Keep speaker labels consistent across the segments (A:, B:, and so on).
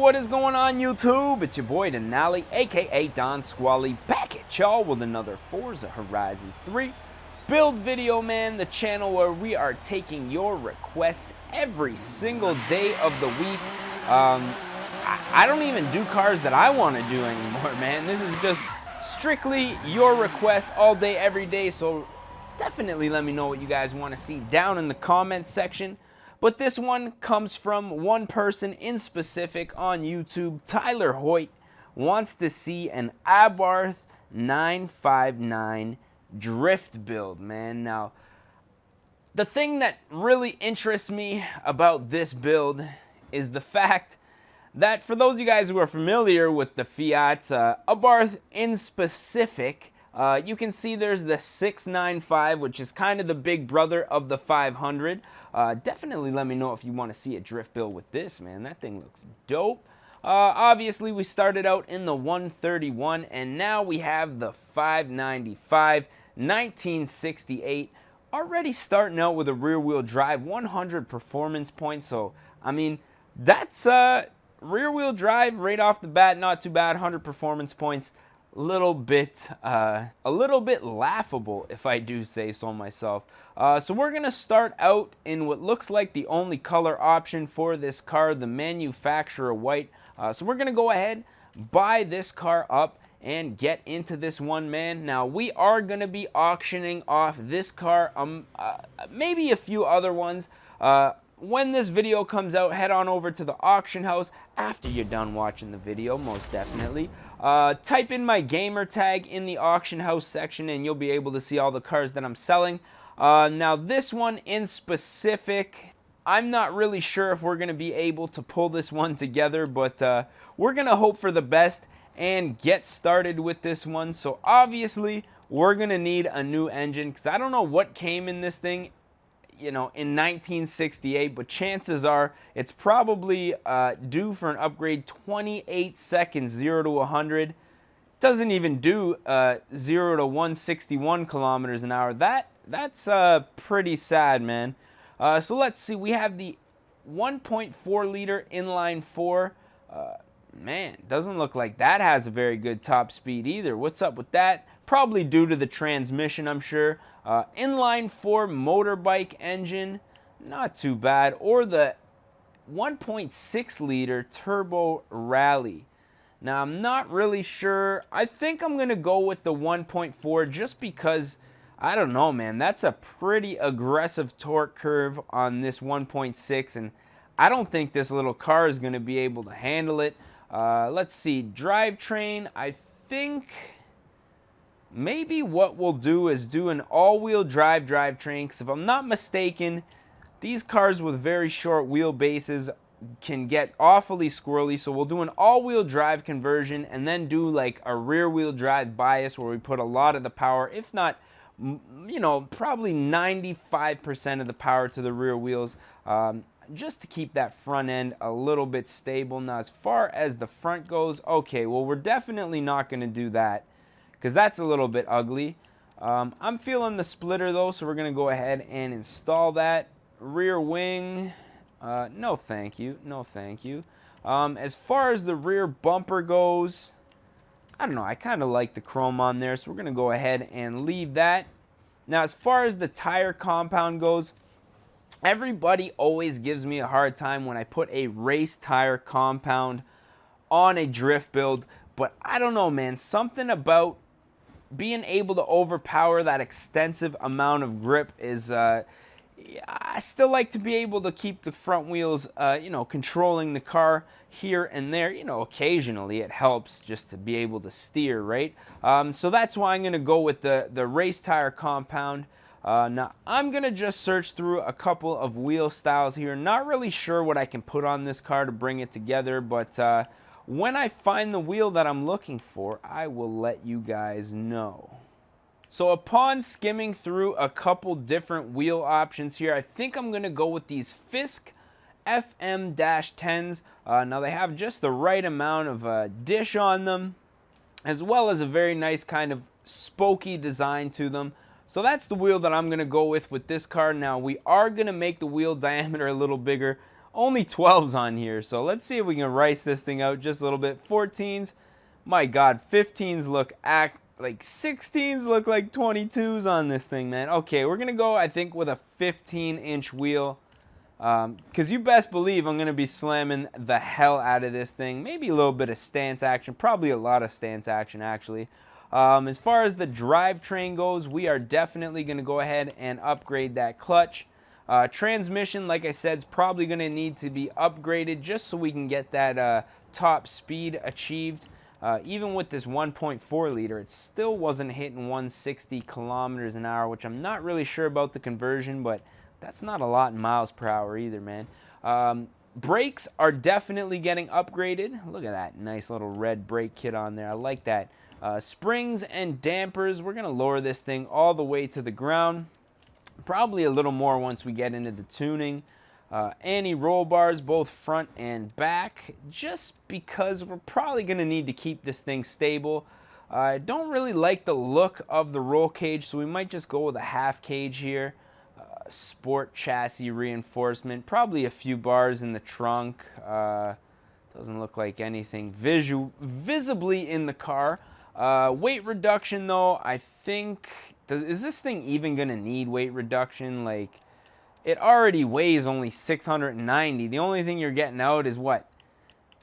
A: what is going on, YouTube? It's your boy Denali, aka Don Squally, back at y'all with another Forza Horizon 3 build video, man. The channel where we are taking your requests every single day of the week. I don't even do cars that I want to do anymore, man. This is just strictly your requests all day, every day. So definitely let me know what you guys want to see down in the comments section. But this one comes from one person in specific on YouTube. Tyler Hoyt wants to see an Abarth 959 drift build, man. Now, the thing that really interests me about this build is the fact that for those of you guys who are familiar with the Fiat Abarth in specific, you can see there's the 695, which is kind of the big brother of the 500. Definitely let me know if you want to see a drift build with this, man. That thing looks dope. Obviously, we started out in the 131, and now we have the 595, 1968. Already starting out with a rear-wheel drive, 100 performance points. So, I mean, that's rear-wheel drive right off the bat, not too bad. 100 performance points. A little bit laughable, if I do say so myself. So we're gonna start out in what looks like the only color option for this car, the manufacturer white. So we're gonna go ahead, buy this car up, and get into this one, man. Now we are gonna be auctioning off this car, maybe a few other ones. When this video comes out, head on over to the auction house after you're done watching the video, most definitely. Type in my gamer tag in the auction house section and you'll be able to see all the cars that I'm selling. Now this one in specific, I'm not really sure if we're going to be able to pull this one together, but we're going to hope for the best and get started with this one. So obviously we're going to need a new engine because I don't know what came in this thing, you know, in 1968, but chances are it's probably due for an upgrade. 28 seconds 0 to 100. Doesn't even do 0 to 161 kilometers an hour. That's pretty sad, man. So let's see, we have the 1.4 liter inline 4. Man, doesn't look like that has a very good top speed either. What's up with that? Probably due to the transmission, I'm sure. Inline 4 motorbike engine, not too bad. Or the 1.6 liter turbo rally. Now, I'm not really sure. I think I'm going to go with the 1.4 just because, I don't know, man. That's a pretty aggressive torque curve on this 1.6, and I don't think this little car is going to be able to handle it. Let's see, drivetrain, I think maybe what we'll do is do an all-wheel drive drivetrain, because if I'm not mistaken, these cars with very short wheelbases can get awfully squirrely, so we'll do an all-wheel drive conversion and then do like a rear-wheel drive bias where we put a lot of the power, if not, you know, probably 95% of the power to the rear wheels, just to keep that front end a little bit stable. Now, as far as the front goes, okay, well, we're definitely not going to do that because that's a little bit ugly. I'm feeling the splitter, though, so we're going to go ahead and install that. Rear wing, no thank you, no thank you. As far as the rear bumper goes, I don't know, I kind of like the chrome on there, so we're going to go ahead and leave that. Now, as far as the tire compound goes, everybody always gives me a hard time when I put a race tire compound on a drift build, but I don't know, man, something about being able to overpower that extensive amount of grip is, I still like to be able to keep the front wheels, you know, controlling the car here and there. You know, occasionally it helps just to be able to steer, right? So that's why I'm going to go with the race tire compound. Now, I'm going to just search through a couple of wheel styles here. Not really sure what I can put on this car to bring it together, but when I find the wheel that I'm looking for, I will let you guys know. So upon skimming through a couple different wheel options here, I think I'm going to go with these Fisk FM-10s. Now, they have just the right amount of dish on them, as well as a very nice kind of spokey design to them. So that's the wheel that I'm going to go with this car. Now, we are going to make the wheel diameter a little bigger, only 12s on here. So let's see if we can rice this thing out just a little bit. 14s, my God, 15s look like 16s look like 22s on this thing, man. Okay, we're gonna go, I think, with a 15-inch wheel. Because you best believe I'm going to be slamming the hell out of this thing. Maybe a little bit of stance action. Probably a lot of stance action, actually. As far as the drivetrain goes, we are definitely going to go ahead and upgrade that clutch. Transmission, like I said, is probably going to need to be upgraded just so we can get that top speed achieved. Even with this 1.4 liter, it still wasn't hitting 160 kilometers an hour, which I'm not really sure about the conversion, but that's not a lot in miles per hour either, man. Brakes are definitely getting upgraded. Look at that nice little red brake kit on there. I like that. Springs and dampers, we're going to lower this thing all the way to the ground. Probably a little more once we get into the tuning. Anti-roll bars, both front and back, just because we're probably going to need to keep this thing stable. I don't really like the look of the roll cage, so we might just go with a half cage here. Sport chassis reinforcement, probably a few bars in the trunk. Doesn't look like anything visibly in the car. Weight reduction, though, I think, is this thing even gonna need weight reduction? Like, it already weighs only 690. The only thing you're getting out is what,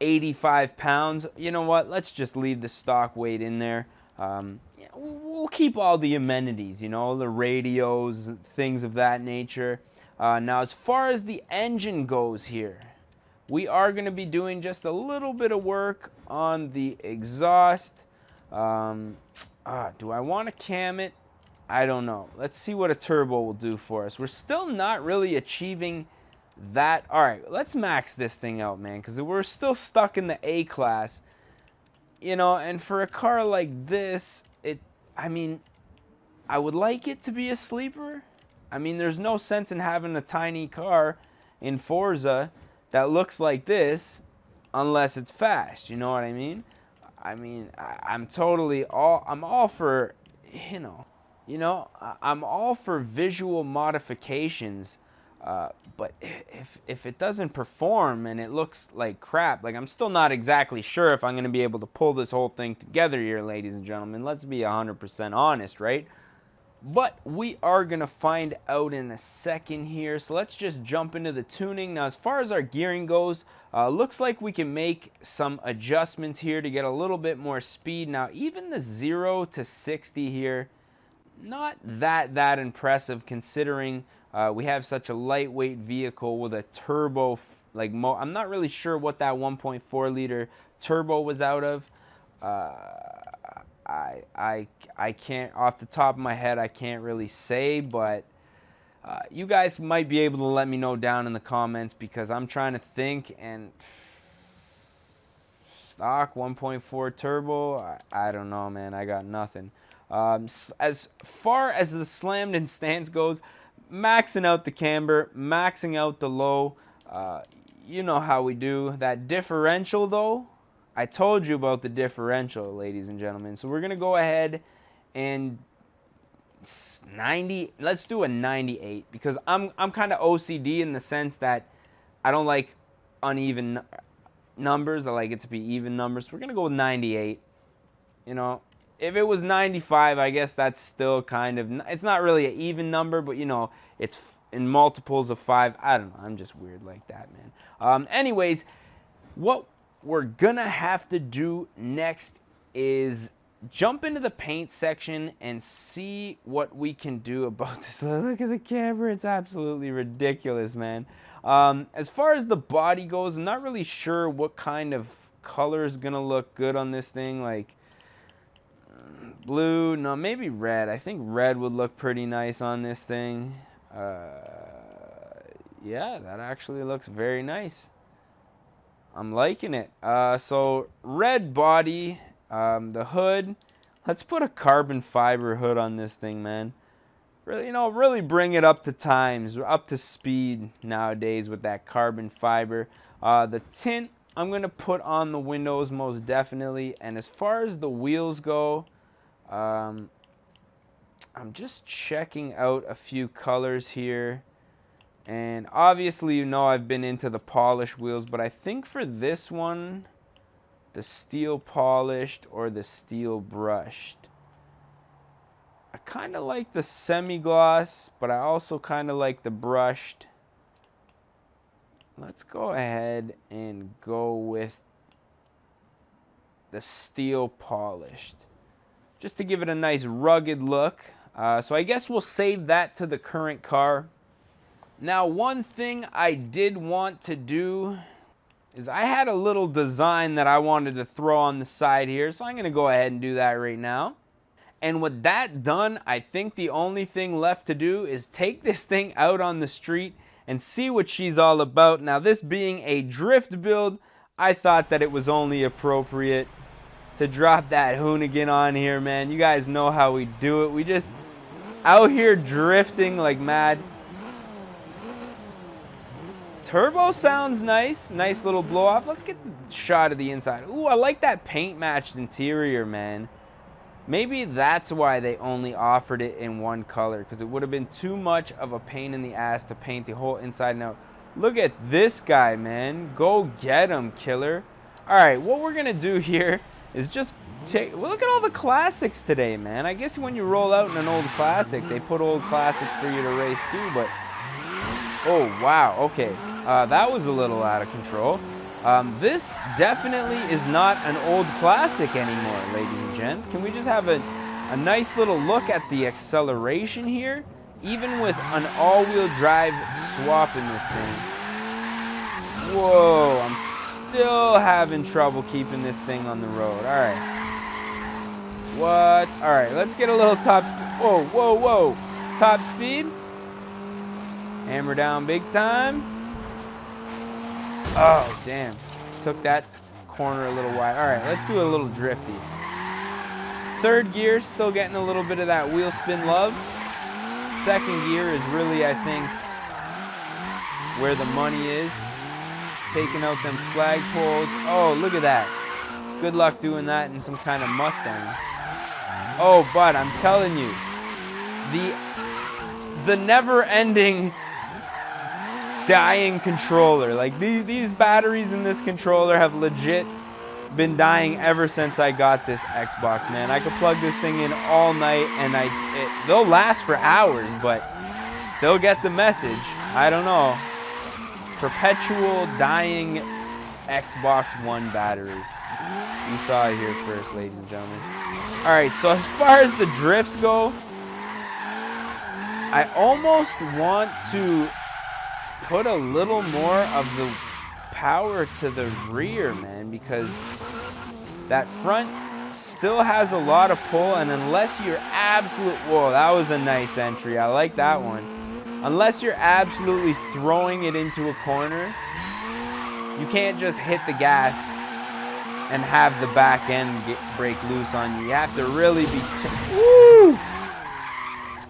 A: 85 pounds? You know what, let's just leave the stock weight in there. We'll keep all the amenities, you know, the radios, things of that nature. Now, as far as the engine goes here, we are going to be doing just a little bit of work on the exhaust. Do I want to cam it? I don't know. Let's see what a turbo will do for us. We're still not really achieving that. All right, let's max this thing out, man, because we're still stuck in the A class. You know, and for a car like this, I mean, I would like it to be a sleeper. I mean, there's no sense in having a tiny car in Forza that looks like this unless it's fast, you know what I mean? I'm all for, I'm all for visual modifications. But if it doesn't perform and it looks like crap, like, I'm still not exactly sure if I'm going to be able to pull this whole thing together here, ladies and gentlemen. Let's be 100% honest, right? But we are going to find out in a second here. So let's just jump into the tuning. Now, as far as our gearing goes, looks like we can make some adjustments here to get a little bit more speed. Now, even the 0 to 60 here, not that impressive considering we have such a lightweight vehicle with a turbo, I'm not really sure what that 1.4 liter turbo was out of. I can't, off the top of my head, I can't really say, but you guys might be able to let me know down in the comments, because I'm trying to think, and stock 1.4 turbo, I don't know, man. I got nothing. As far as the slammed in stance goes, maxing out the camber, maxing out the low, you know how we do. That differential, though, I told you about the differential, ladies and gentlemen. So we're going to go ahead and 90, let's do a 98, because I'm kind of OCD in the sense that I don't like uneven numbers. I like it to be even numbers. We're going to go with 98. You know, if it was 95, I guess that's still kind of, it's not really an even number, but, you know, it's in multiples of 5. I don't know. I'm just weird like that, man. Anyways, what we're going to have to do next is jump into the paint section and see what we can do about this. Look at the camera. It's absolutely ridiculous, man. As far as the body goes, I'm not really sure what kind of color is going to look good on this thing. Like, blue, no, maybe red. I think red would look pretty nice on this thing. Yeah, that actually looks very nice. I'm liking it. So red body, the hood. Let's put a carbon fiber hood on this thing, man. Really, you know, really bring it up to times, up to speed nowadays with that carbon fiber. The tint I'm going to put on the windows most definitely. And as far as the wheels go, I'm just checking out a few colors here. And obviously, you know, I've been into the polished wheels, but I think for this one, the steel polished or the steel brushed. I kind of like the semi-gloss, but I also kind of like the brushed. Let's go ahead and go with the steel polished, just to give it a nice rugged look. So I guess we'll save that to the current car. Now, one thing I did want to do is I had a little design that I wanted to throw on the side here, so I'm going to go ahead and do that right now. And with that done, I think the only thing left to do is take this thing out on the street and see what she's all about. Now, this being a drift build, I thought that it was only appropriate to drop that Hoonigan on here, man. You guys know how we do it. We just out here drifting like mad. Turbo sounds nice. Nice little blow off. Let's get the shot of the inside. Ooh, I like that paint matched interior, man. Maybe that's why they only offered it in one color, because it would have been too much of a pain in the ass to paint the whole inside. Now, look at this guy, man. Go get him, killer. All right, what we're going to do here is just take... Well, look at all the classics today, man. I guess when you roll out in an old classic, they put old classics for you to race too, but... Oh, wow. Okay. That was a little out of control. This definitely is not an old classic anymore, ladies and gents. Can we just have a nice little look at the acceleration here? Even with an all-wheel drive swap in this thing. Whoa, I'm still having trouble keeping this thing on the road. All right. What? All right, let's get a little top... Whoa, whoa, whoa. Top speed. Hammer down big time. Oh, damn. Took that corner a little wide. All right, let's do a little drifty. Third gear, still getting a little bit of that wheel spin love. Second gear is really, I think, where the money is. Taking out them flagpoles. Oh, look at that. Good luck doing that in some kind of Mustang. Oh, but I'm telling you, the never-ending dying controller. Like these batteries in this controller have legit been dying ever since I got this Xbox, man. I could plug this thing in all night and they'll last for hours, but still get the message. I don't know. Perpetual dying Xbox One battery. You saw it here first, ladies and gentlemen. All right, so as far as the drifts go, I almost want to put a little more of the power to the rear, man, because that front still has a lot of pull, and unless you're whoa, that was a nice entry. I like that one. Unless you're absolutely throwing it into a corner, you can't just hit the gas and have the back end break loose on you. You have to really be... Woo!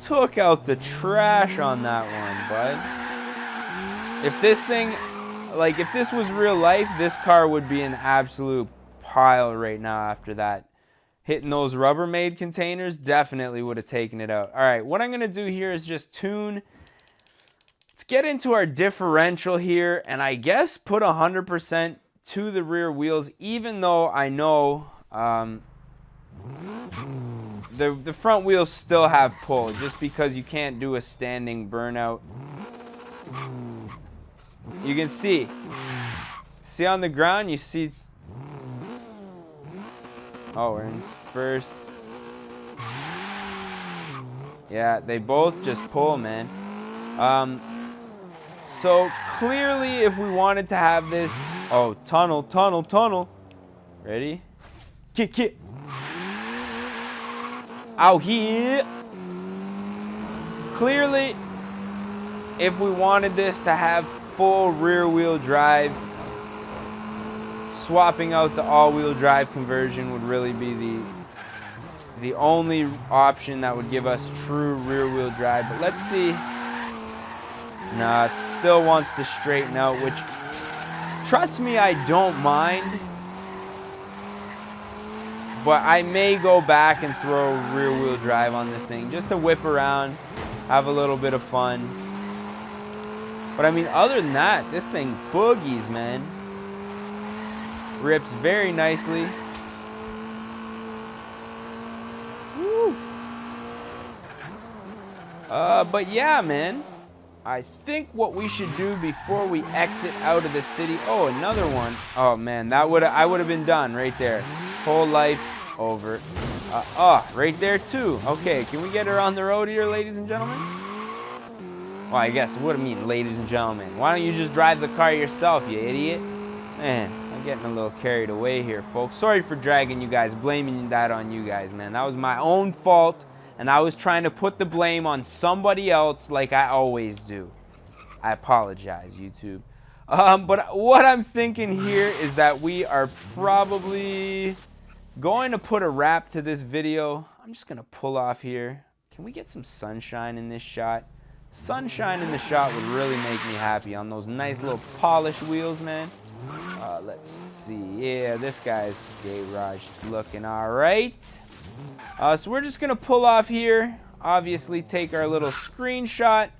A: Took out the trash on that one, bud. If this thing, like if this was real life, this car would be an absolute pile right now after that. Hitting those Rubbermaid containers definitely would have taken it out. All right, what I'm going to do here is just tune. Let's get into our differential here, and I guess put 100% to the rear wheels, even though I know the front wheels still have pull, just because you can't do a standing burnout. You can see on the ground, you see, oh, we're in first. Yeah, they both just pull, man. So clearly, if we wanted to have this, oh, tunnel. Ready? Kick. Out here. Clearly, if we wanted this to have full rear wheel drive, swapping out the all-wheel drive conversion would really be the only option that would give us true rear wheel drive. But let's see. No, it still wants to straighten out, which, trust me, I don't mind. But I may go back and throw rear wheel drive on this thing just to whip around, have a little bit of fun. But I mean, other than that, this thing boogies, man. Rips very nicely. Woo. But yeah, man. I think what we should do before we exit out of the city. Oh, another one. Oh man, I would have been done right there. Whole life over. Right there too. Okay, can we get her on the road here, ladies and gentlemen? Well, I guess what do I mean, ladies and gentlemen? Why don't you just drive the car yourself, you idiot? Man, I'm getting a little carried away here, folks. Sorry for dragging you guys, blaming that on you guys, man. That was my own fault. And I was trying to put the blame on somebody else like I always do. I apologize, YouTube. But what I'm thinking here is that we are probably going to put a wrap to this video. I'm just going to pull off here. Can we get some sunshine in this shot? Sunshine in the shot would really make me happy on those nice little polished wheels, man. Let's see. Yeah, this guy's garage is looking all right. So we're just going to pull off here, obviously take our little screenshot.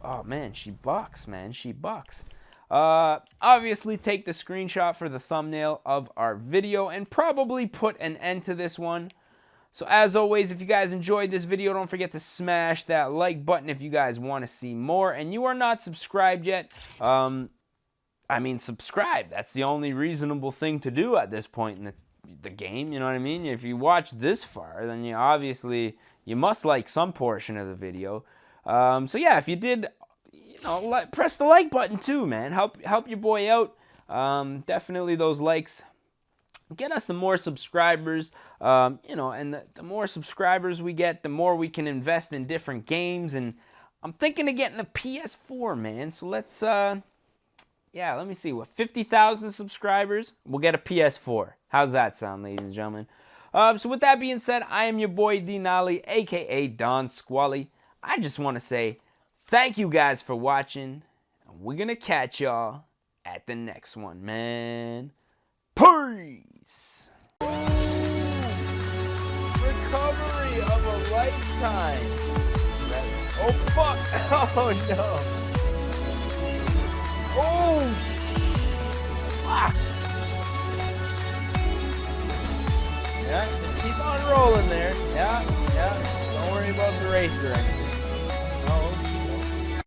A: Oh, man, she bucks, man. She bucks. Obviously take the screenshot for the thumbnail of our video and probably put an end to this one. So as always, if you guys enjoyed this video, don't forget to smash that like button if you guys want to see more. And you are not subscribed yet, I mean, subscribe. That's the only reasonable thing to do at this point in the game, you know what I mean? If you watch this far, then you must like some portion of the video. So yeah, if you did, press the like button too, man. Help your boy out. Definitely those likes get us the more subscribers. And the more subscribers we get, the more we can invest in different games. And I'm thinking of getting a PS4, man. So let's let me see. 50,000 subscribers, we'll get a PS4. How's that sound, ladies and gentlemen? So with that being said, I am your boy Denali, a.k.a. Don Squally. I just want to say thank you guys for watching. We're going to catch y'all at the next one, man. Peace! Recovery of a lifetime. Oh, fuck. Oh, no. Oh, fuck. Yeah, keep on rolling there. Yeah. Don't worry about the racer or anything.